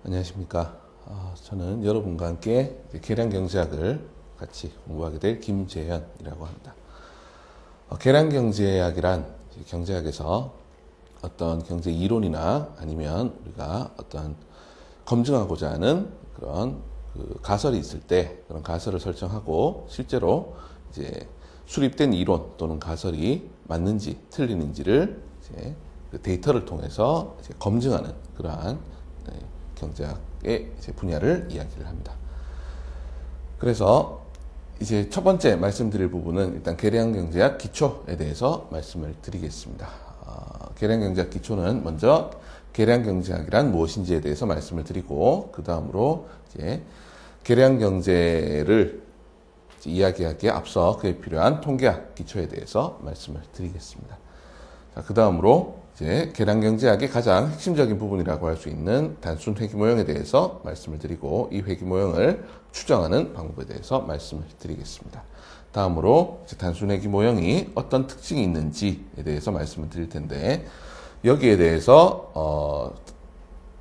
안녕하십니까. 저는 여러분과 함께 계량경제학을 같이 공부하게 될 김재현이라고 합니다. 계량경제학이란 경제학에서 어떤 경제 이론이나 아니면 우리가 어떤 검증하고자 하는 그런 가설이 있을 때 그런 가설을 설정하고 실제로 이제 수립된 이론 또는 가설이 맞는지 틀리는지를 이제 그 데이터를 통해서 이제 검증하는 그러한 경제학의 이제 분야를 이야기를 합니다. 그래서 이제 첫 번째 말씀드릴 부분은 일단 계량경제학 기초에 대해서 말씀을 드리겠습니다. 계량경제학 기초는 먼저 계량경제학이란 무엇인지에 대해서 말씀을 드리고 그 다음으로 이제 계량경제를 이야기하기에 앞서 그에 필요한 통계학 기초에 대해서 말씀을 드리겠습니다. 그 다음으로 이제 계량경제학의 가장 핵심적인 부분이라고 할 수 있는 단순 회귀 모형에 대해서 말씀을 드리고 이 회귀 모형을 추정하는 방법에 대해서 말씀을 드리겠습니다. 다음으로 이제 단순 회귀 모형이 어떤 특징이 있는지에 대해서 말씀을 드릴 텐데 여기에 대해서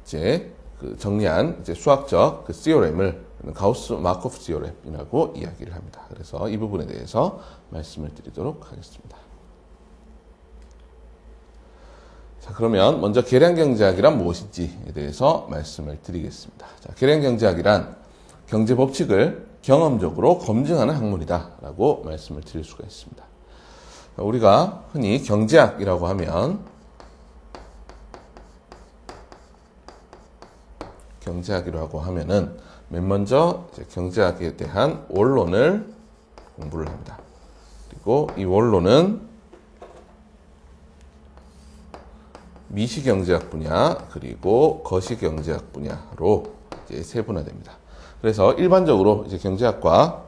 이제 정리한 이제 수학적 그 시오렘을 가우스 마코프 시오렘이라고 이야기를 합니다. 그래서 이 부분에 대해서 말씀을 드리도록 하겠습니다. 자, 그러면 먼저 계량경제학이란 무엇인지에 대해서 말씀을 드리겠습니다. 자, 계량경제학이란 경제 법칙을 경험적으로 검증하는 학문이다라고 말씀을 드릴 수가 있습니다. 우리가 흔히 경제학이라고 하면 경제학이라고 하면은 맨 먼저 이제 경제학에 대한 원론을 공부를 합니다. 그리고 이 원론은 미시경제학 분야 그리고 거시경제학 분야로 이제 세분화됩니다. 그래서 일반적으로 이제 경제학과에서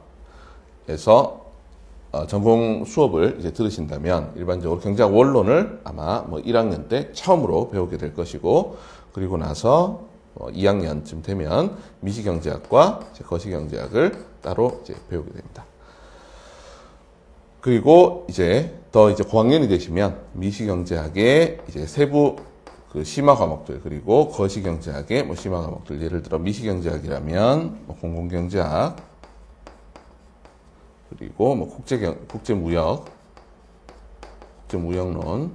전공 수업을 이제 들으신다면 일반적으로 경제학 원론을 아마 1학년 때 처음으로 배우게 될 것이고 그리고 나서 2학년쯤 되면 미시경제학과 거시경제학을 따로 이제 배우게 됩니다. 그리고 이제 고학년이 되시면 미시경제학의 이제 세부 그 심화 과목들 그리고 거시경제학의 심화 과목들 예를 들어 미시경제학이라면 공공경제학 그리고 국제무역, 국제무역론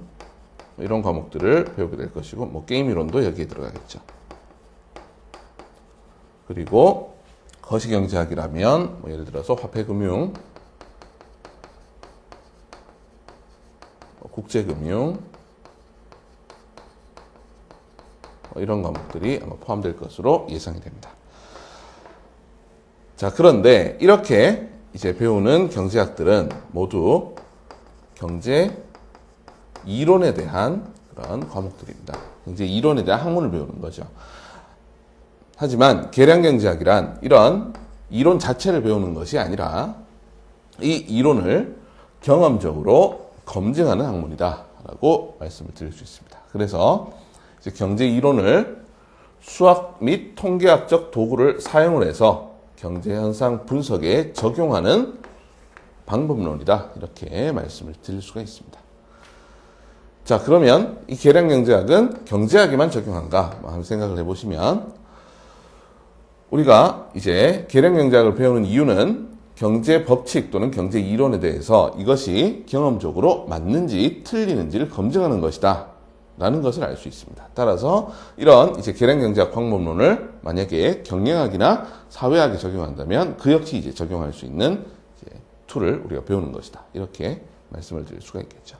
이런 과목들을 배우게 될 것이고 게임 이론도 여기에 들어가겠죠. 그리고 거시경제학이라면 예를 들어서 화폐금융 국제금융 이런 과목들이 아마 포함될 것으로 예상이 됩니다. 자, 그런데 이렇게 이제 배우는 경제학들은 모두 경제 이론에 대한 그런 과목들입니다. 경제 이론에 대한 학문을 배우는 거죠. 하지만 계량경제학이란 이런 이론 자체를 배우는 것이 아니라 이 이론을 경험적으로 검증하는 학문이다라고 말씀을 드릴 수 있습니다. 그래서 이제 경제 이론을 수학 및 통계학적 도구를 사용을 해서 경제 현상 분석에 적용하는 방법론이다 이렇게 말씀을 드릴 수가 있습니다. 자, 그러면 이 계량경제학은 경제학에만 적용한가 한번 생각을 해보시면 우리가 이제 계량경제학을 배우는 이유는 경제 법칙 또는 경제 이론에 대해서 이것이 경험적으로 맞는지 틀리는지를 검증하는 것이다 라는 것을 알 수 있습니다. 따라서 이런 이제 계량경제학 방법론을 만약에 경영학이나 사회학에 적용한다면 그 역시 이제 적용할 수 있는 이제 툴을 우리가 배우는 것이다. 이렇게 말씀을 드릴 수가 있겠죠.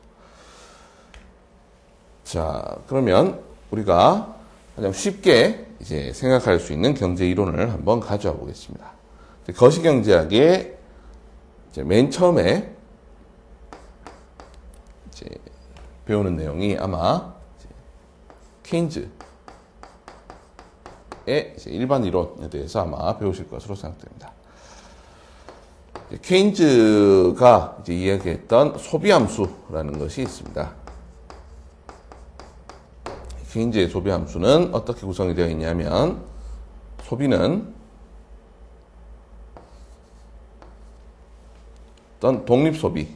자, 그러면 우리가 가장 쉽게 이제 생각할 수 있는 경제 이론을 한번 가져와 보겠습니다. 거시경제학의 이제 맨 처음에 이제 배우는 내용이 아마 이제 케인즈의 이제 일반 이론에 대해서 아마 배우실 것으로 생각됩니다. 케인즈가 이제 이야기했던 소비함수라는 것이 있습니다. 케인즈의 소비함수는 어떻게 구성이 되어 있냐면 소비는 어떤 독립소비를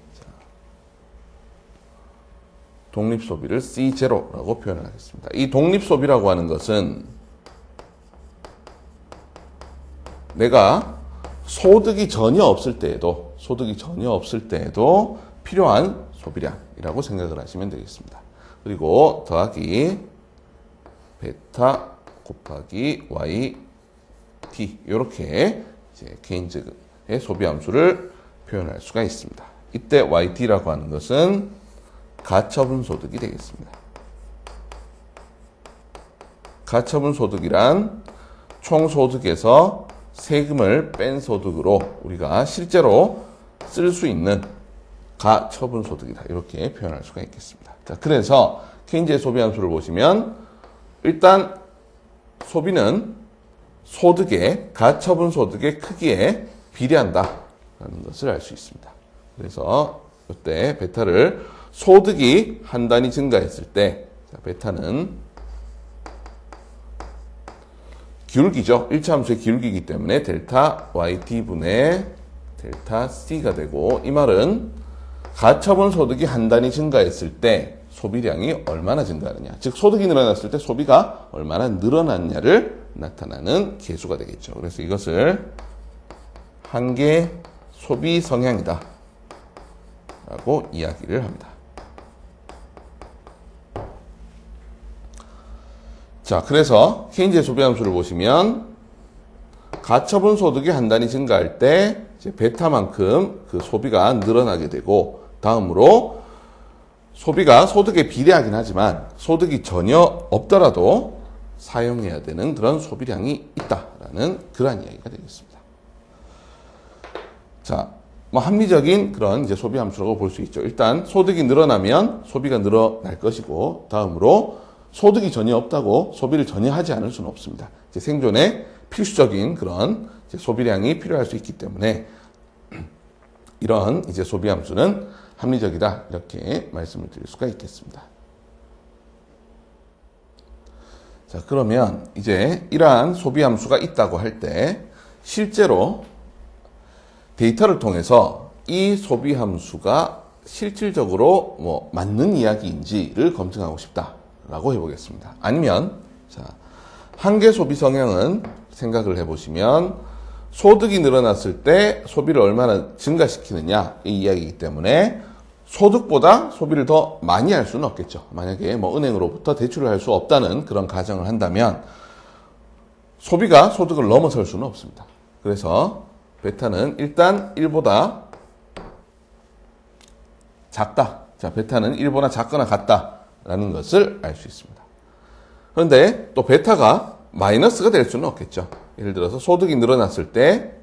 C0라고 표현을 하겠습니다. 이 독립소비라고 하는 것은 내가 소득이 전혀 없을 때에도 필요한 소비량이라고 생각을 하시면 되겠습니다. 그리고 더하기 베타 곱하기 YT 이렇게 이제 케인즈의 소비 함수를 표현할 수가 있습니다. 이때 YT라고 하는 것은 가처분 소득이 되겠습니다. 가처분 소득이란 총 소득에서 세금을 뺀 소득으로 우리가 실제로 쓸 수 있는 가처분 소득이다. 이렇게 표현할 수가 있겠습니다. 자, 그래서 케인즈의 소비 함수를 보시면 일단 소비는 가처분 소득의 크기에 비례한다라는 것을 알 수 있습니다. 그래서 이때 베타를 소득이 한 단위 증가했을 때 베타는 기울기죠. 1차 함수의 기울기이기 때문에 델타 YT분의 델타 C가 되고, 이 말은 가처분 소득이 한 단위 증가했을 때 소비량이 얼마나 증가하느냐, 즉 소득이 늘어났을 때 소비가 얼마나 늘어났냐를 나타나는 계수가 되겠죠. 그래서 이것을 한계 소비 성향이다 라고 이야기를 합니다. 자, 그래서 케인즈의 소비 함수를 보시면 가처분 소득이 한 단위 증가할 때 이제 베타만큼 그 소비가 늘어나게 되고, 다음으로 소비가 소득에 비례하긴 하지만 소득이 전혀 없더라도 사용해야 되는 그런 소비량이 있다라는 그러한 이야기가 되겠습니다. 자, 뭐 합리적인 그런 이제 소비 함수라고 볼 수 있죠. 일단 소득이 늘어나면 소비가 늘어날 것이고, 다음으로 소득이 전혀 없다고 소비를 전혀 하지 않을 수는 없습니다. 이제 생존에 필수적인 그런 이제 소비량이 필요할 수 있기 때문에 이런 이제 소비 함수는 합리적이다, 이렇게 말씀을 드릴 수가 있겠습니다. 자, 그러면 이제 이러한 소비 함수가 있다고 할 때 실제로 데이터를 통해서 이 소비 함수가 실질적으로 뭐 맞는 이야기인지를 검증하고 싶다라고 해보겠습니다. 아니면 자, 한계 소비 성향은 생각을 해보시면 소득이 늘어났을 때 소비를 얼마나 증가시키느냐 이 이야기이기 때문에 소득보다 소비를 더 많이 할 수는 없겠죠. 만약에 뭐 은행으로부터 대출을 할 수 없다는 그런 가정을 한다면 소비가 소득을 넘어설 수는 없습니다. 그래서 베타는 일단 1보다 작다. 자, 베타는 1보다 작거나 같다라는 것을 알 수 있습니다. 그런데 또 베타가 마이너스가 될 수는 없겠죠. 예를 들어서 소득이 늘어났을 때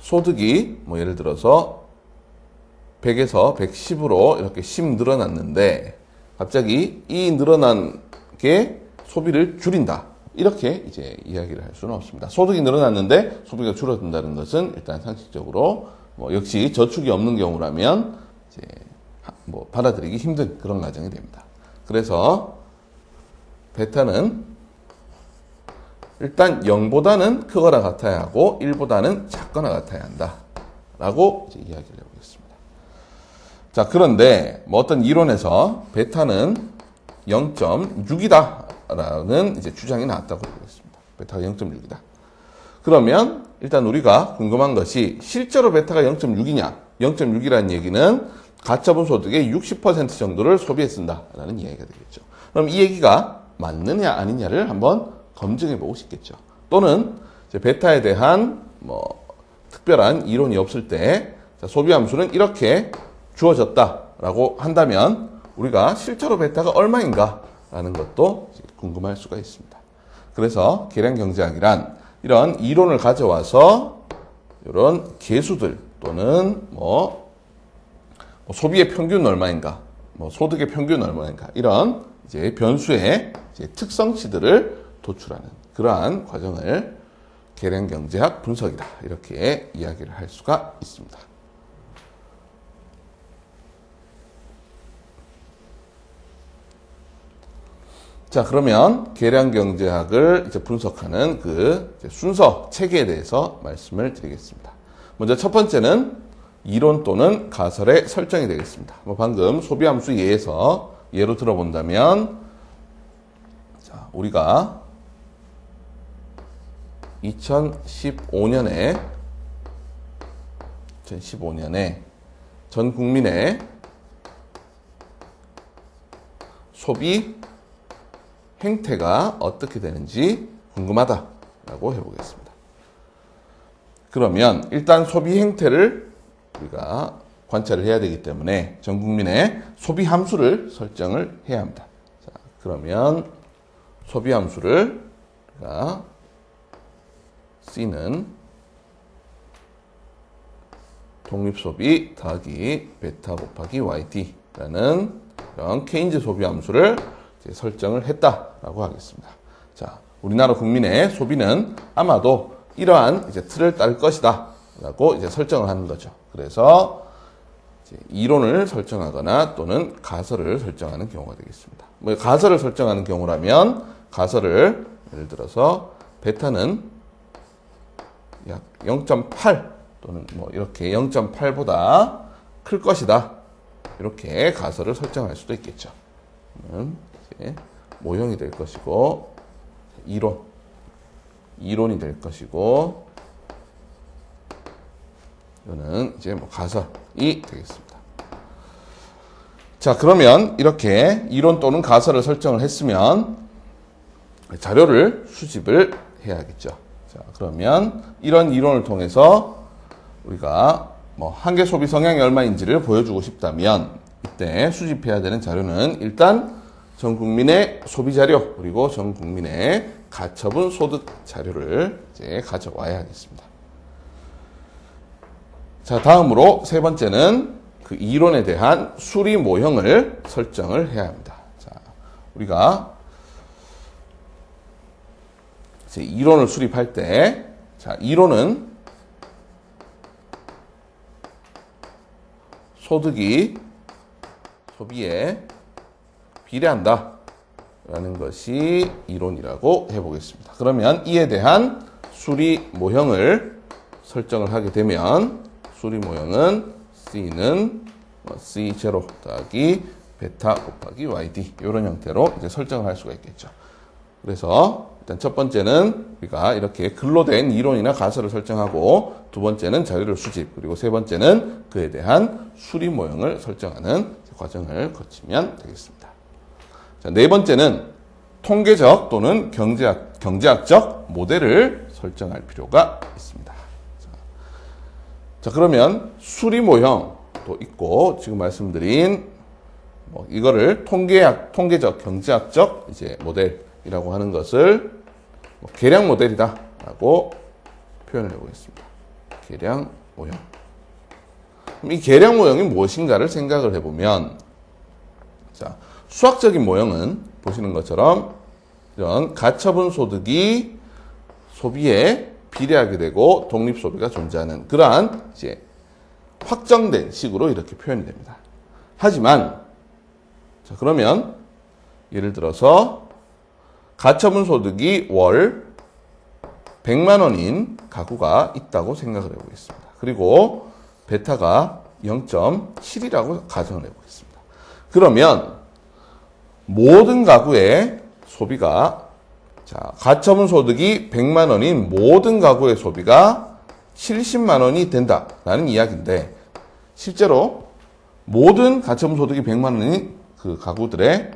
소득이 뭐 예를 들어서 100에서 110으로 이렇게 10 늘어났는데 갑자기 이 늘어난 게 소비를 줄인다, 이렇게 이제 이야기를 할 수는 없습니다. 소득이 늘어났는데 소비가 줄어든다는 것은 일단 상식적으로 뭐 역시 저축이 없는 경우라면 이제 뭐 받아들이기 힘든 그런 과정이 됩니다. 그래서 베타는 일단 0보다는 크거나 같아야 하고 1보다는 작거나 같아야 한다 라고 이제 이야기를 해보겠습니다. 자, 그런데 뭐 어떤 이론에서 베타는 0.6이다 라는 이제 주장이 나왔다고 보겠습니다. 베타가 0.6이다. 그러면 일단 우리가 궁금한 것이 실제로 베타가 0.6이냐, 0.6이라는 얘기는 가처분 소득의 60% 정도를 소비에 쓴다라는 이야기가 되겠죠. 그럼 이 얘기가 맞느냐 아니냐를 한번 검증해 보고 싶겠죠. 또는 이제 베타에 대한 뭐 특별한 이론이 없을 때 소비 함수는 이렇게 주어졌다라고 한다면 우리가 실제로 베타가 얼마인가 라는 것도 궁금할 수가 있습니다. 그래서 계량 경제학이란 이런 이론을 가져와서 이런 계수들 또는 뭐 소비의 평균 얼마인가, 뭐 소득의 평균 얼마인가, 이런 이제 변수의 이제 특성치들을 도출하는 그러한 과정을 계량 경제학 분석이다, 이렇게 이야기를 할 수가 있습니다. 자, 그러면 계량 경제학을 이제 분석하는 그 순서 체계에 대해서 말씀을 드리겠습니다. 먼저 첫 번째는 이론 또는 가설의 설정이 되겠습니다. 뭐 방금 소비함수 예에서 예로 들어본다면, 자, 우리가 2015년에 전 국민의 소비 행태가 어떻게 되는지 궁금하다라고 해보겠습니다. 그러면 일단 소비 행태를 우리가 관찰을 해야 되기 때문에 전 국민의 소비 함수를 설정을 해야 합니다. 자, 그러면 소비 함수를 우리가 C는 독립소비 더하기 베타 곱하기 YT라는 이런 케인즈 소비 함수를 이제 설정을 했다라고 하겠습니다. 자, 우리나라 국민의 소비는 아마도 이러한 이제 틀을 따를 것이다 라고 이제 설정을 하는 거죠. 그래서 이제 이론을 설정하거나 또는 가설을 설정하는 경우가 되겠습니다. 뭐 가설을 설정하는 경우라면 가설을 예를 들어서 베타는 약 0.8 또는 뭐 이렇게 0.8보다 클 것이다. 이렇게 가설을 설정할 수도 있겠죠. 이제 모형이 될 것이고 이론이 될 것이고 이거는 이제 뭐 가설이 되겠습니다. 자, 그러면 이렇게 이론 또는 가설을 설정을 했으면 자료를 수집을 해야겠죠. 자, 그러면 이런 이론을 통해서 우리가 뭐 한계 소비 성향이 얼마인지를 보여주고 싶다면 이때 수집해야 되는 자료는 일단 전 국민의 소비 자료 그리고 전 국민의 가처분 소득 자료를 이제 가져와야 하겠습니다. 자, 다음으로 세 번째는 그 이론에 대한 수리 모형을 설정을 해야 합니다. 자, 우리가 이제 이론을 수립할 때, 자, 이론은 소득이 소비에 비례한다 라는 것이 이론이라고 해보겠습니다. 그러면 이에 대한 수리 모형을 설정을 하게 되면 수리 모형은 C는 C0 더하기 베타 곱하기 YD 이런 형태로 이제 설정을 할 수가 있겠죠. 그래서 일단 첫 번째는 우리가 이렇게 글로 된 이론이나 가설을 설정하고 두 번째는 자료를 수집 그리고 세 번째는 그에 대한 수리 모형을 설정하는 과정을 거치면 되겠습니다. 자, 네 번째는 통계적 또는 경제학적 모델을 설정할 필요가 있습니다. 자, 그러면 수리 모형도 있고 지금 말씀드린 뭐 이거를 통계적 경제학적 이제 모델이라고 하는 것을 뭐 계량 모델이다라고 표현을 해보겠습니다. 계량 모형. 그럼 이 계량 모형이 무엇인가를 생각을 해보면, 자, 수학적인 모형은 보시는 것처럼 이런 가처분 소득이 소비에 비례하게 되고 독립 소비가 존재하는 그러한 이제 확정된 식으로 이렇게 표현이 됩니다. 하지만 자, 그러면 예를 들어서 가처분 소득이 월 100만 원인 가구가 있다고 생각을 해보겠습니다. 그리고 베타가 0.7이라고 가정을 해보겠습니다. 그러면 모든 가구의 소비가 자, 가처분 소득이 100만 원인 모든 가구의 소비가 70만 원이 된다라는 이야기인데 실제로 모든 가처분 소득이 100만 원인 그 가구들의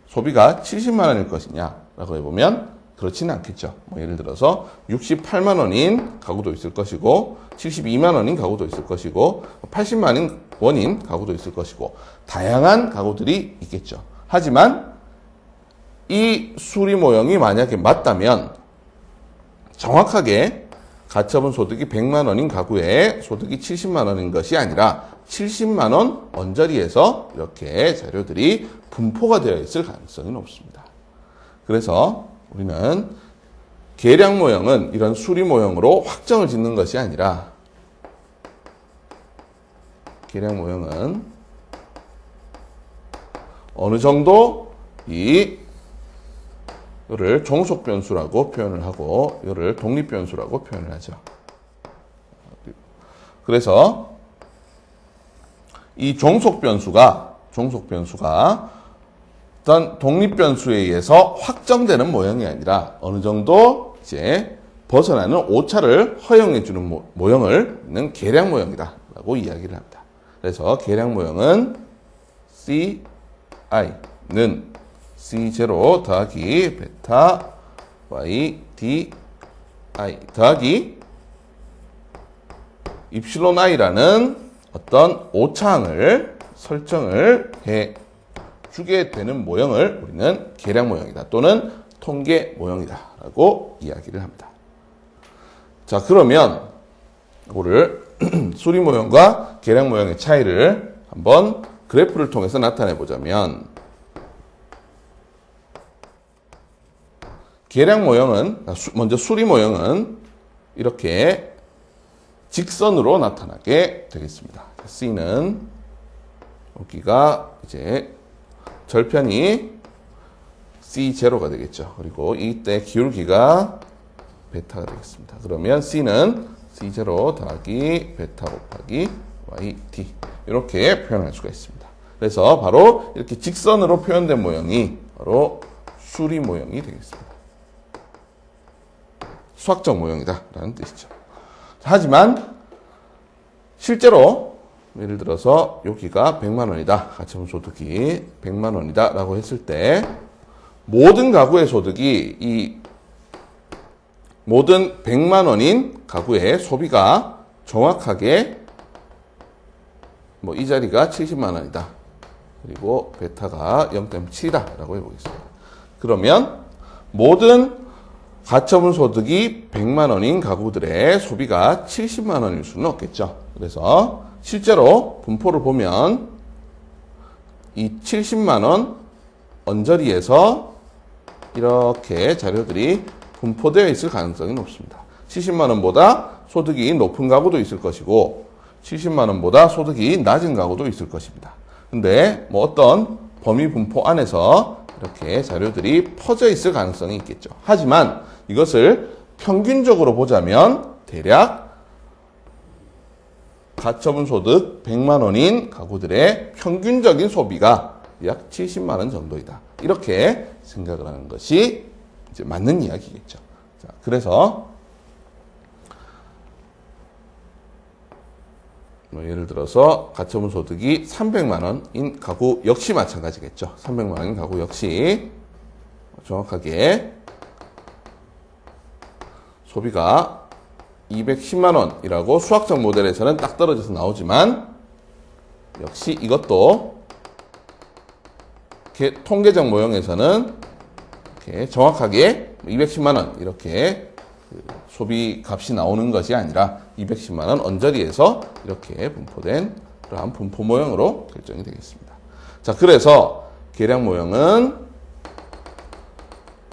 소비가 70만 원일 것이냐라고 해보면 그렇지는 않겠죠. 뭐 예를 들어서 68만 원인 가구도 있을 것이고 72만 원인 가구도 있을 것이고 80만 원인 가구도 있을 것이고 다양한 가구들이 있겠죠. 하지만 이 수리 모형이 만약에 맞다면 정확하게 가처분 소득이 100만 원인 가구의 소득이 70만 원인 것이 아니라 70만 원 언저리에서 이렇게 자료들이 분포가 되어 있을 가능성이 높습니다. 그래서 우리는 계량 모형은 이런 수리 모형으로 확정을 짓는 것이 아니라 계량 모형은 어느 정도 이거를 종속 변수라고 표현을 하고 이거를 독립 변수라고 표현을 하죠. 그래서 이 종속 변수가 어떤 독립 변수에 의해서 확정되는 모형이 아니라 어느 정도 이제 벗어나는 오차를 허용해주는 모형을 우리는 계량 모형이다 라고 이야기를 합니다. 그래서 계량 모형은 ci는 c0 더하기 베타 y di 더하기 입실론 i라는 어떤 오차항을 설정을 해 주게 되는 모형을 우리는 계량 모형이다 또는 통계 모형이다 라고 이야기를 합니다. 자, 그러면 이거를 수리 모형과 계량 모형의 차이를 한번 그래프를 통해서 나타내 보자면, 계량 모형은, 먼저 수리 모형은 이렇게 직선으로 나타나게 되겠습니다. C는 여기가 이제 절편이 C0가 되겠죠. 그리고 이때 기울기가 베타가 되겠습니다. 그러면 C는 C0 더하기 베타 곱하기 YD 이렇게 표현할 수가 있습니다. 그래서 바로 이렇게 직선으로 표현된 모형이 바로 수리 모형이 되겠습니다. 수학적 모형이다 라는 뜻이죠. 하지만 실제로 예를 들어서 여기가 100만 원이다. 가처분 소득이 100만 원이다 라고 했을 때 모든 가구의 소득이 모든 100만 원인 가구의 소비가 정확하게 이 자리가 70만 원이다. 그리고 베타가 0.7이다 라고 해보겠습니다. 그러면 모든 가처분 소득이 100만 원인 가구들의 소비가 70만 원일 수는 없겠죠. 그래서 실제로 분포를 보면 이 70만 원 언저리에서 이렇게 자료들이 분포되어 있을 가능성이 높습니다. 70만 원보다 소득이 높은 가구도 있을 것이고 70만 원보다 소득이 낮은 가구도 있을 것입니다. 근데 어떤 범위 분포 안에서 이렇게 자료들이 퍼져 있을 가능성이 있겠죠. 하지만 이것을 평균적으로 보자면 대략 가처분 소득 100만 원인 가구들의 평균적인 소비가 약 70만 원 정도이다. 이렇게 생각을 하는 것이 이제 맞는 이야기겠죠. 자, 그래서 예를 들어서 가처분 소득이 300만 원인 가구 역시 마찬가지겠죠. 300만 원인 가구 역시 정확하게 소비가 210만 원이라고 수학적 모델에서는 딱 떨어져서 나오지만 역시 이것도 이렇게 통계적 모형에서는 이렇게 정확하게 210만 원 이렇게 소비 값이 나오는 것이 아니라 210만 원 언저리에서 이렇게 분포된 그러한 분포 모형으로 결정이 되겠습니다. 자, 그래서 계량 모형은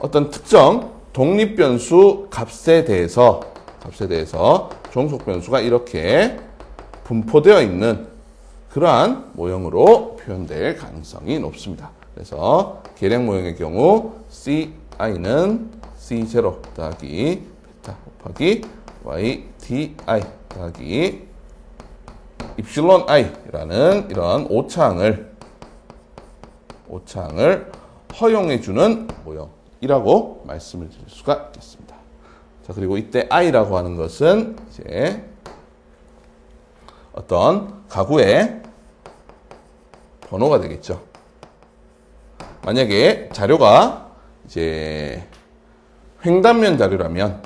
어떤 특정 독립 변수 값에 대해서 종속 변수가 이렇게 분포되어 있는 그러한 모형으로 표현될 가능성이 높습니다. 그래서 계량 모형의 경우 ci는 c0 더하기 베타 곱하기 y di 더하기 입실론 i라는 이런 오차항을 허용해주는 모형이라고 말씀을 드릴 수가 있겠습니다. 자, 그리고 이때 i라고 하는 것은 이제 어떤 가구의 번호가 되겠죠. 만약에 자료가 이제 횡단면 자료라면,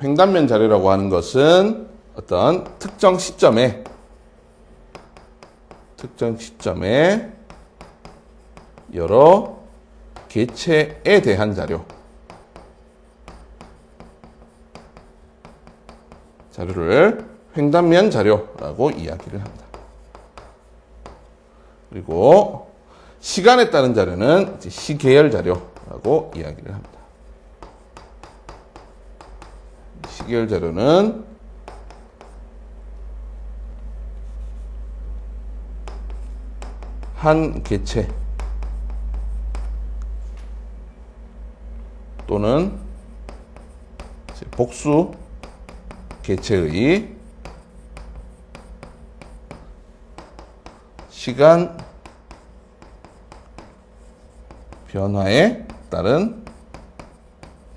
횡단면 자료라고 하는 것은 어떤 특정 시점에 여러 개체에 대한 자료를 횡단면 자료라고 이야기를 합니다. 그리고 시간에 따른 자료는 이제 시계열 자료라고 이야기를 합니다. 시계열 자료는 한 개체 또는 복수 개체의 시간 변화에 다른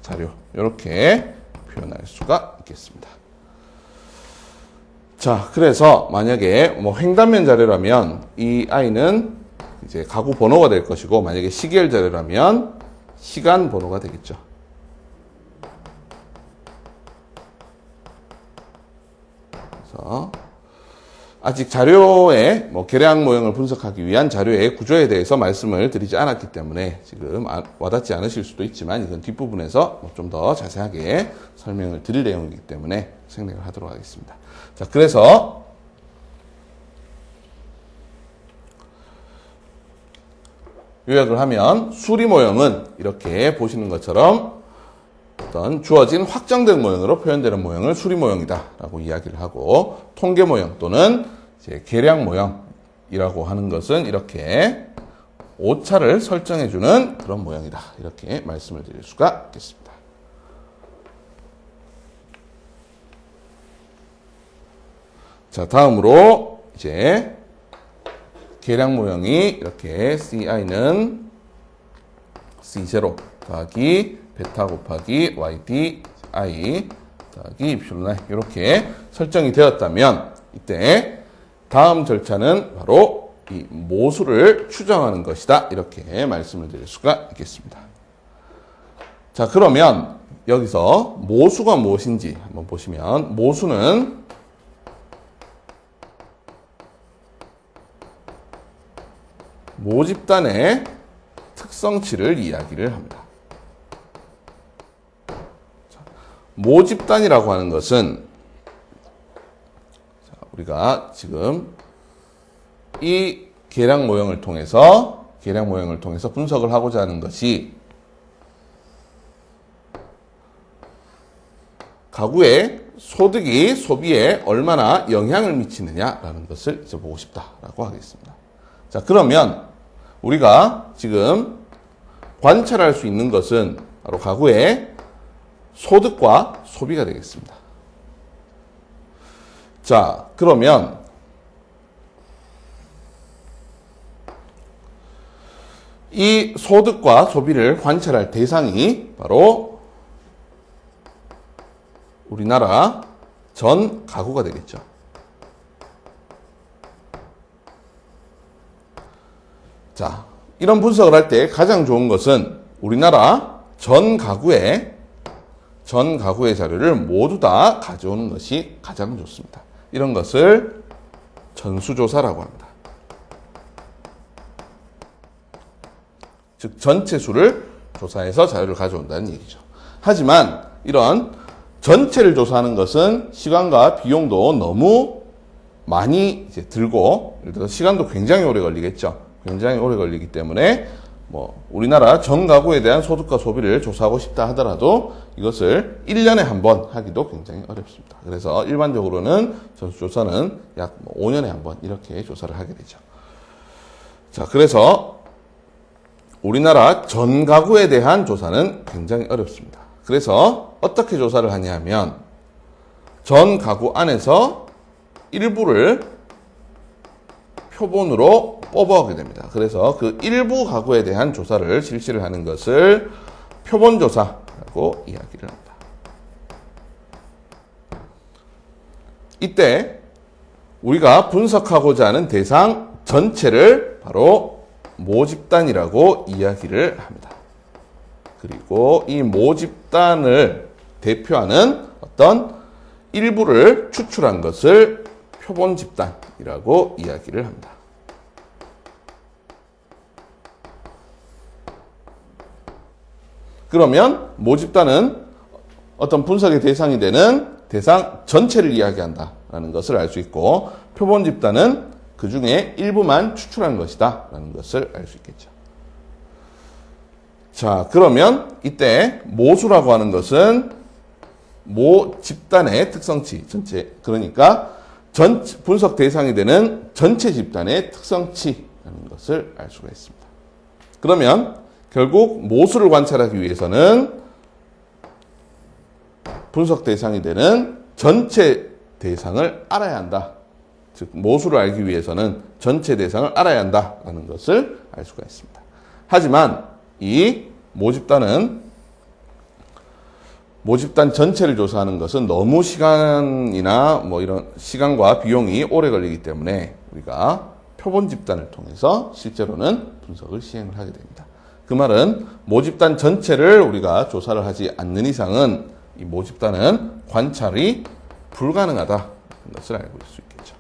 자료 이렇게 표현할 수가 있겠습니다. 자, 그래서 만약에 뭐 횡단면 자료라면 이 i는 이제 가구 번호가 될 것이고, 만약에 시계열 자료라면 시간 번호가 되겠죠. 그래서 아직 자료의 뭐 계량 모형을 분석하기 위한 자료의 구조에 대해서 말씀을 드리지 않았기 때문에 지금 와닿지 않으실 수도 있지만, 이건 뒷부분에서 좀 더 자세하게 설명을 드릴 내용이기 때문에 생략을 하도록 하겠습니다. 자, 그래서 요약을 하면 수리 모형은 이렇게 보시는 것처럼 어떤 주어진 확정된 모형으로 표현되는 모형을 수리 모형이다 라고 이야기를 하고, 통계 모형 또는 이제 계량 모형이라고 하는 것은 이렇게 오차를 설정해주는 그런 모형이다, 이렇게 말씀을 드릴 수가 있겠습니다. 자, 다음으로 이제 계량 모형이 이렇게 ci는 c0 더하기 베타 곱하기 yd i 더하기 이프실론 i 이렇게 설정이 되었다면, 이때 다음 절차는 바로 이 모수를 추정하는 것이다, 이렇게 말씀을 드릴 수가 있겠습니다. 자, 그러면 여기서 모수가 무엇인지 한번 보시면, 모수는 모집단의 특성치를 이야기를 합니다. 모집단이라고 하는 것은 우리가 지금 이 계량 모형을 통해서 분석을 하고자 하는 것이 가구의 소득이 소비에 얼마나 영향을 미치느냐라는 것을 이제 보고 싶다라고 하겠습니다. 자, 그러면 우리가 지금 관찰할 수 있는 것은 바로 가구의 소득과 소비가 되겠습니다. 자, 그러면 이 소득과 소비를 관찰할 대상이 바로 우리나라 전 가구가 되겠죠. 자, 이런 분석을 할 때 가장 좋은 것은 우리나라 전 가구의 자료를 모두 다 가져오는 것이 가장 좋습니다. 이런 것을 전수조사라고 합니다. 즉, 전체 수를 조사해서 자료를 가져온다는 얘기죠. 하지만 이런 전체를 조사하는 것은 시간과 비용도 너무 많이 이제 들고, 예를 들어서 시간도 굉장히 오래 걸리겠죠. 굉장히 오래 걸리기 때문에 우리나라 전 가구에 대한 소득과 소비를 조사하고 싶다 하더라도 이것을 1년에 한 번 하기도 굉장히 어렵습니다. 그래서 일반적으로는 전수조사는 약 5년에 한 번 이렇게 조사를 하게 되죠. 자, 그래서 우리나라 전 가구에 대한 조사는 굉장히 어렵습니다. 그래서 어떻게 조사를 하냐 하면, 전 가구 안에서 일부를 표본으로 뽑아오게 됩니다. 그래서 그 일부 가구에 대한 조사를 실시를 하는 것을 표본조사라고 이야기를 합니다. 이때 우리가 분석하고자 하는 대상 전체를 바로 모집단이라고 이야기를 합니다. 그리고 이 모집단을 대표하는 어떤 일부를 추출한 것을 표본집단이라고 이야기를 합니다. 그러면 모집단은 어떤 분석의 대상이 되는 대상 전체를 이야기한다라는 것을 알 수 있고, 표본집단은 그 중에 일부만 추출한 것이다 라는 것을 알 수 있겠죠. 자, 그러면 이때 모수라고 하는 것은 모집단의 특성치 전체, 그러니까 분석 대상이 되는 전체 집단의 특성치라는 것을 알 수가 있습니다. 그러면 결국 모수를 관찰하기 위해서는 분석 대상이 되는 전체 대상을 알아야 한다. 즉, 모수를 알기 위해서는 전체 대상을 알아야 한다라는 것을 알 수가 있습니다. 하지만 이 모집단 전체를 조사하는 것은 너무 시간이나 뭐 이런 시간과 비용이 오래 걸리기 때문에 우리가 표본 집단을 통해서 실제로는 분석을 시행을 하게 됩니다. 그 말은 모집단 전체를 우리가 조사를 하지 않는 이상은 이 모집단은 관찰이 불가능하다는 것을 알고 있을 수 있겠죠.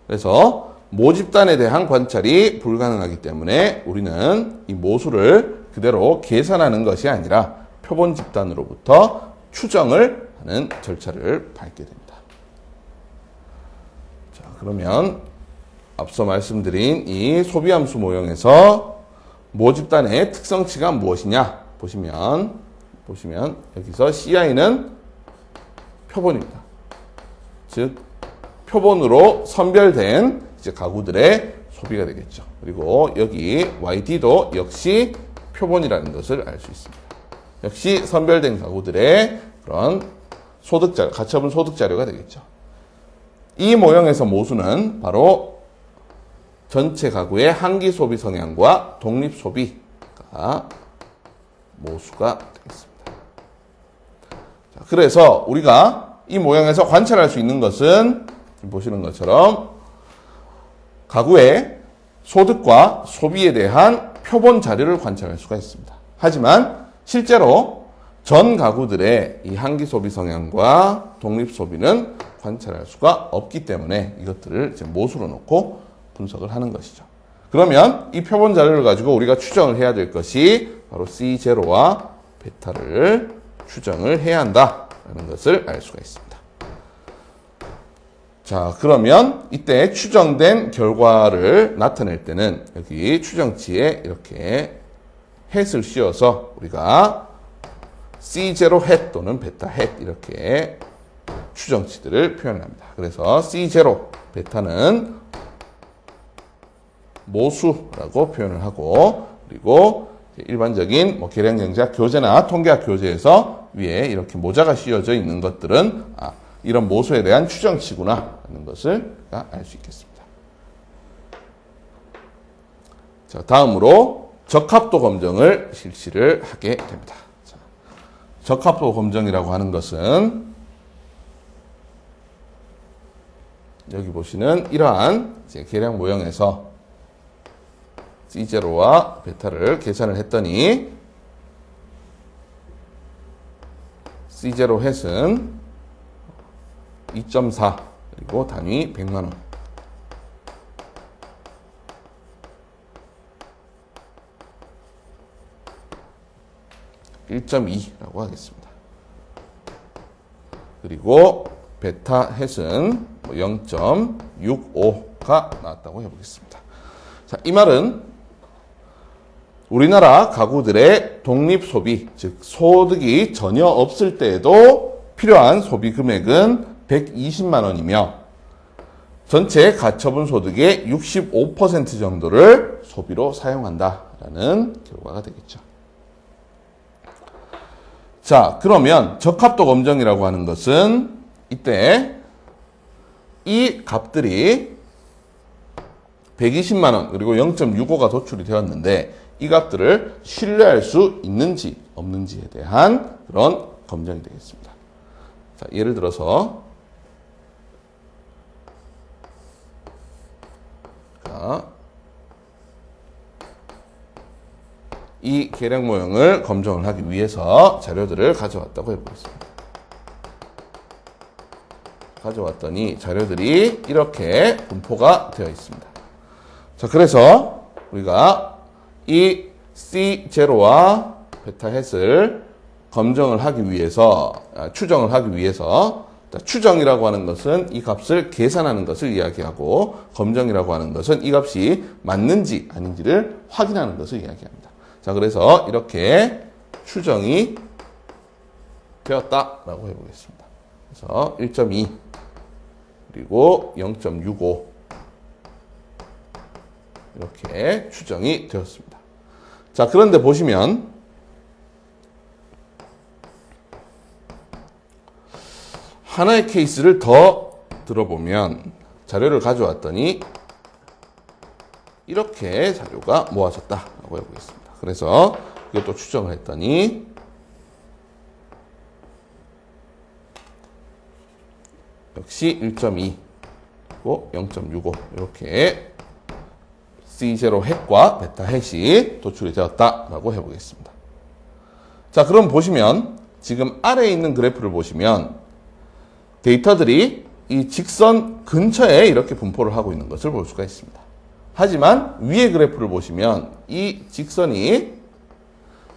그래서 모집단에 대한 관찰이 불가능하기 때문에 우리는 이 모수를 그대로 계산하는 것이 아니라 표본 집단으로부터 추정을 하는 절차를 밟게 됩니다. 자, 그러면 앞서 말씀드린 이 소비함수 모형에서 모집단의 특성치가 무엇이냐 보시면 여기서 CI는 표본입니다. 즉 표본으로 선별된 이제 가구들의 소비가 되겠죠. 그리고 여기 YD도 역시 표본이라는 것을 알 수 있습니다. 역시 선별된 가구들의 그런 소득자료, 가처분 소득자료가 되겠죠. 이 모형에서 모수는 바로 전체 가구의 한기 소비 성향과 독립 소비가 모수가 되겠습니다. 자, 그래서 우리가 이 모형에서 관찰할 수 있는 것은 보시는 것처럼 가구의 소득과 소비에 대한 표본 자료를 관찰할 수가 있습니다. 하지만 실제로 전 가구들의 이 한기 소비 성향과 독립 소비는 관찰할 수가 없기 때문에 이것들을 이제 모수로 놓고 분석을 하는 것이죠. 그러면 이 표본 자료를 가지고 우리가 추정을 해야 될 것이 바로 C0와 베타를 추정을 해야 한다라는 것을 알 수가 있습니다. 자, 그러면 이때 추정된 결과를 나타낼 때는 여기 추정치에 이렇게 햇을 씌워서 우리가 C0 햇 또는 베타 햇 이렇게 추정치들을 표현합니다. 그래서 C0 베타는 모수라고 표현을 하고, 그리고 일반적인 뭐 계량경제학 교재나 통계학 교재에서 위에 이렇게 모자가 씌워져 있는 것들은 이런 모수에 대한 추정치구나 하는 것을 알 수 있겠습니다. 자, 다음으로 적합도 검정을 실시를 하게 됩니다. 자, 적합도 검정이라고 하는 것은 여기 보시는 이러한 이제 계량 모형에서 C0와 베타를 계산을 했더니 C0 햇은 2.4 그리고 단위 100만원 1.2라고 하겠습니다. 그리고 베타 햇은 0.65가 나왔다고 해보겠습니다. 자, 이 말은 우리나라 가구들의 독립 소비, 즉 소득이 전혀 없을 때에도 필요한 소비 금액은 120만 원이며 전체 가처분 소득의 65% 정도를 소비로 사용한다라는 결과가 되겠죠. 자, 그러면 적합도 검정이라고 하는 것은 이때 이 값들이 120만 원 그리고 0.65가 도출이 되었는데 이 값들을 신뢰할 수 있는지 없는지에 대한 그런 검정이 되겠습니다. 자, 예를 들어서 이 계량 모형을 검정을 하기 위해서 자료들을 가져왔다고 해보겠습니다. 가져왔더니 자료들이 이렇게 분포가 되어 있습니다. 자, 그래서 우리가 이 C0와 베타 햇을 검정을 하기 위해서, 추정을 하기 위해서, 추정이라고 하는 것은 이 값을 계산하는 것을 이야기하고, 검정이라고 하는 것은 이 값이 맞는지 아닌지를 확인하는 것을 이야기합니다. 자, 그래서 이렇게 추정이 되었다라고 해보겠습니다. 그래서 1.2 그리고 0.65 이렇게 추정이 되었습니다. 자, 그런데 보시면 하나의 케이스를 더 들어보면 자료를 가져왔더니 이렇게 자료가 모아졌다라고 해보겠습니다. 그래서 이것도 추정을 했더니 역시 1.2 그리고 0.65 이렇게 C0 핵과 베타 핵이 도출이 되었다라고 해보겠습니다. 자, 그럼 보시면 지금 아래에 있는 그래프를 보시면 데이터들이 이 직선 근처에 이렇게 분포를 하고 있는 것을 볼 수가 있습니다. 하지만 위의 그래프를 보시면 이 직선이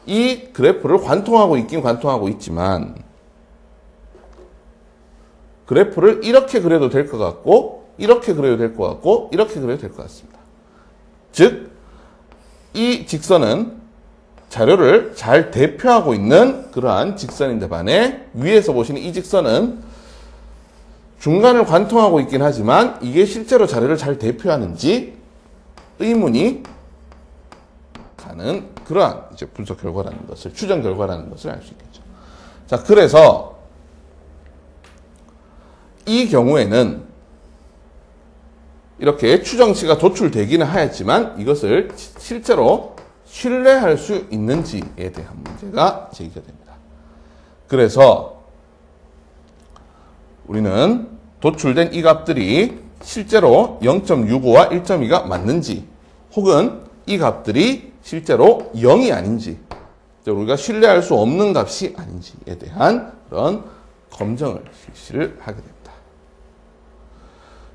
이 그래프를 관통하고 있긴 관통하고 있지만 그래프를 이렇게 그려도 될 것 같고 이렇게 그려도 될 것 같고 이렇게 그려도 될 것 같습니다. 즉, 이 직선은 자료를 잘 대표하고 있는 그러한 직선인데 반해 위에서 보시는 이 직선은 중간을 관통하고 있긴 하지만 이게 실제로 자료를 잘 대표하는지 의문이 가는 그러한 이제 분석 결과라는 것을, 추정 결과라는 것을 알 수 있겠죠. 자, 그래서 이 경우에는 이렇게 추정치가 도출되기는 하였지만 이것을 실제로 신뢰할 수 있는지에 대한 문제가 제기가 됩니다. 그래서 우리는 도출된 이 값들이 실제로 0.65와 1.2가 맞는지 혹은 이 값들이 실제로 0이 아닌지 우리가 신뢰할 수 없는 값이 아닌지에 대한 그런 검증을 실시를 하게 됩니다.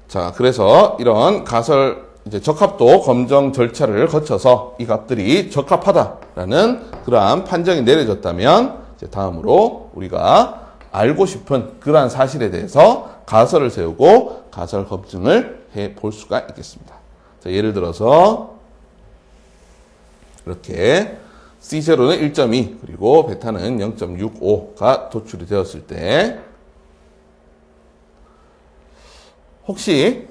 자, 그래서 이런 가설 이제 적합도 검정 절차를 거쳐서 이 값들이 적합하다라는 그러한 판정이 내려졌다면 이제 다음으로 우리가 알고 싶은 그러한 사실에 대해서 가설을 세우고 가설 검증을 해 볼 수가 있겠습니다. 자, 예를 들어서 이렇게 C0는 1.2 그리고 베타는 0.65가 도출이 되었을 때 혹시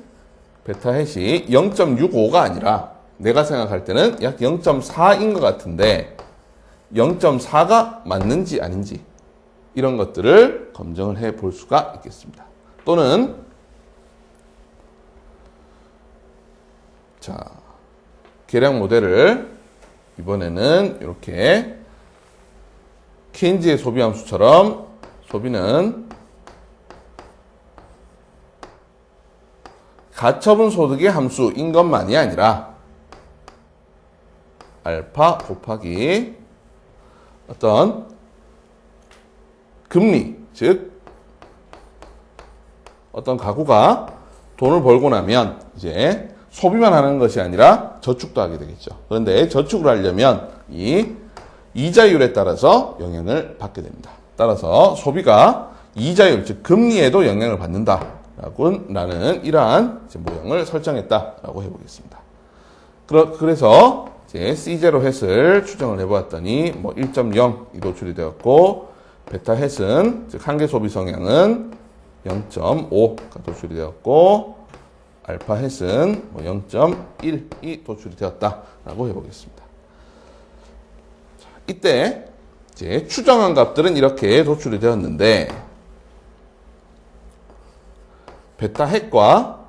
베타 햇이 0.65가 아니라 내가 생각할 때는 약 0.4인 것 같은데 0.4가 맞는지 아닌지 이런 것들을 검증을 해 볼 수가 있겠습니다. 또는 자, 계량 모델을 이번에는 이렇게 케인즈의 소비 함수처럼 소비는 가처분 소득의 함수인 것만이 아니라 알파 곱하기 어떤 금리, 즉 어떤 가구가 돈을 벌고 나면 이제 소비만 하는 것이 아니라 저축도 하게 되겠죠. 그런데 저축을 하려면 이 이자율에 따라서 영향을 받게 됩니다. 따라서 소비가 이자율, 즉 금리에도 영향을 받는다라는 이러한 모형을 설정했다라고 해보겠습니다. 그래서 이제 C0 햇을 추정을 해보았더니 뭐 1.0이 도출이 되었고 베타 햇은 즉 한계 소비 성향은 0.5가 도출이 되었고 알파 햇은 뭐 0.1이 도출이 되었다라고 해보겠습니다. 자, 이때 이제 추정한 값들은 이렇게 도출이 되었는데 베타 햇과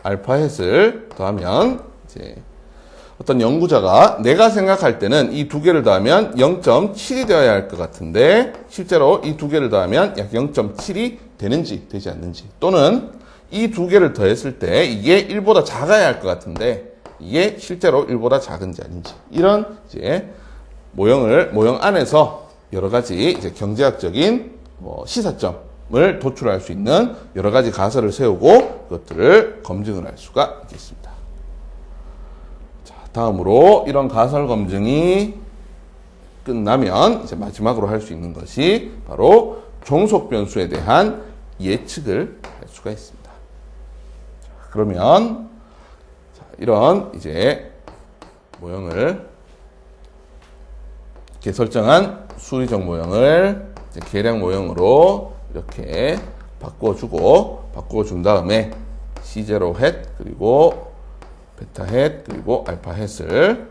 알파 햇을 더하면 이제 어떤 연구자가 내가 생각할 때는 이 두 개를 더하면 0.7이 되어야 할 것 같은데 실제로 이 두 개를 더하면 약 0.7이 되는지 되지 않는지 또는 이 두 개를 더했을 때 이게 1보다 작아야 할 것 같은데 이게 실제로 1보다 작은지 아닌지 이런 이제 모형 안에서 여러 가지 이제 경제학적인 시사점을 도출할 수 있는 여러 가지 가설을 세우고 그것들을 검증을 할 수가 있겠습니다. 자, 다음으로 이런 가설 검증이 끝나면 이제 마지막으로 할 수 있는 것이 바로 종속 변수에 대한 예측을 할 수가 있습니다. 자, 그러면 이런 이제 모형을 이렇게 설정한 수리적 모형을 이제 계량 모형으로 이렇게 바꿔준 다음에 C0 햇 그리고 베타 햇 그리고 알파 햇을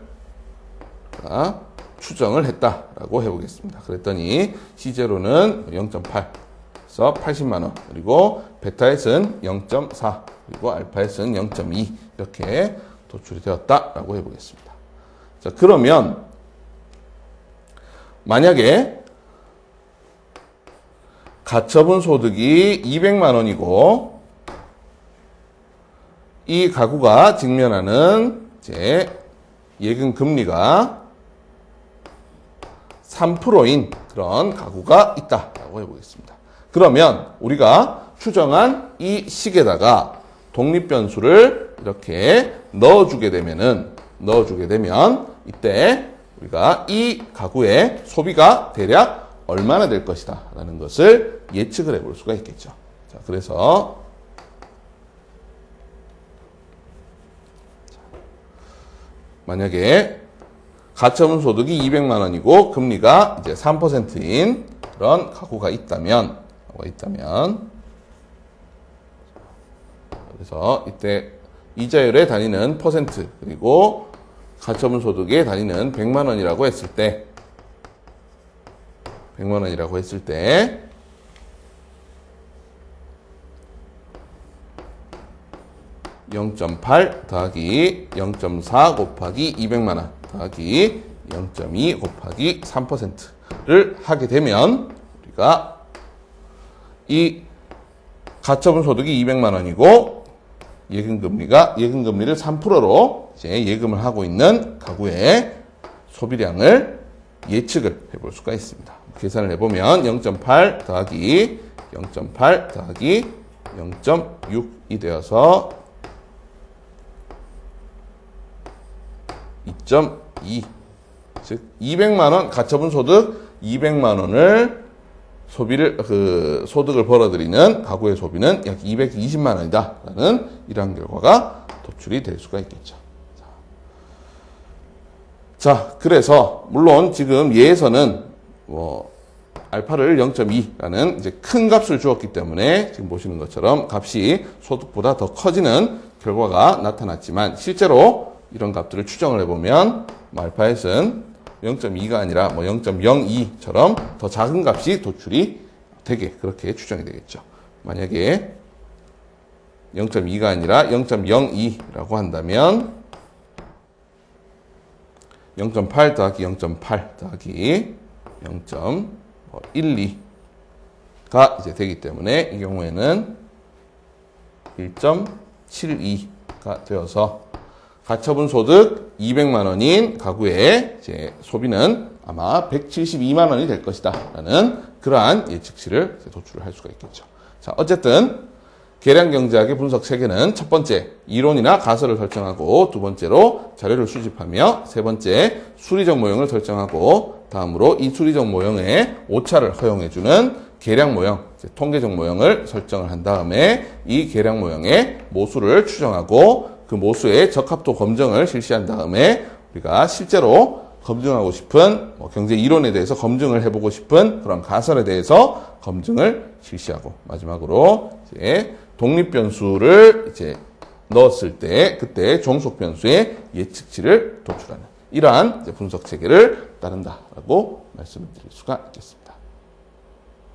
추정을 했다라고 해보겠습니다. 그랬더니 C0는 0.8에서 80만원 그리고 베타 햇은 0.4 그리고 알파 햇은 0.2 이렇게 도출이 되었다라고 해보겠습니다. 자, 그러면 만약에 가처분 소득이 200만 원이고 이 가구가 직면하는 이제 예금 금리가 3%인 그런 가구가 있다라고 해보겠습니다. 그러면 우리가 추정한 이 식에다가 독립변수를 이렇게 넣어주게 되면 이때 우리가 이 가구의 소비가 대략 얼마나 될 것이다 라는 것을 예측을 해볼 수가 있겠죠. 자, 그래서 만약에 가처분 소득이 200만 원이고 금리가 이제 3%인 그런 가구가 있다면 그래서 이때 이자율에 다니는 퍼센트 그리고 가처분 소득에 다니는 100만 원이라고 했을 때 0.8 더하기 0.4 곱하기 200만 원 더하기 0.2 곱하기 3%를 하게 되면 우리가 이 가처분 소득이 200만 원이고 예금금리를 3%로 이제 예금을 하고 있는 가구의 소비량을 예측을 해볼 수가 있습니다. 계산을 해보면 0.8 더하기 0.6이 되어서 2.2 즉 200만 원 가처분 소득 200만 원을 소득을 벌어들이는 가구의 소비는 약 220만 원이다라는 이러한 결과가 도출이 될 수가 있겠죠. 자, 그래서 물론 지금 예에서는 알파를 0.2라는 이제 큰 값을 주었기 때문에 지금 보시는 것처럼 값이 소득보다 더 커지는 결과가 나타났지만 실제로 이런 값들을 추정을 해보면 알파에서는 0.2가 아니라 0.02처럼 더 작은 값이 도출이 되게 그렇게 추정이 되겠죠. 만약에 0.2가 아니라 0.02라고 한다면 0.8 더하기 0.8 더하기 0.12가 이제 되기 때문에 이 경우에는 1.72가 되어서 가처분 소득 200만 원인 가구의 이제 소비는 아마 172만 원이 될 것이다 라는 그러한 예측치를 도출을 할 수가 있겠죠. 자, 어쨌든 계량경제학의 분석 체계는 첫 번째 이론이나 가설을 설정하고 두 번째로 자료를 수집하며 세 번째 수리적 모형을 설정하고 다음으로 이 수리적 모형의 오차를 허용해주는 계량 모형, 통계적 모형을 설정을 한 다음에 이 계량 모형의 모수를 추정하고 그 모수의 적합도 검증을 실시한 다음에 우리가 실제로 검증하고 싶은 경제 이론에 대해서 검증을 해보고 싶은 그런 가설에 대해서 검증을 실시하고 마지막으로 이제 독립변수를 이제 넣었을 때 그때 종속변수의 예측치를 도출하는 이러한 분석 체계를 따른다라고 말씀을 드릴 수가 있겠습니다.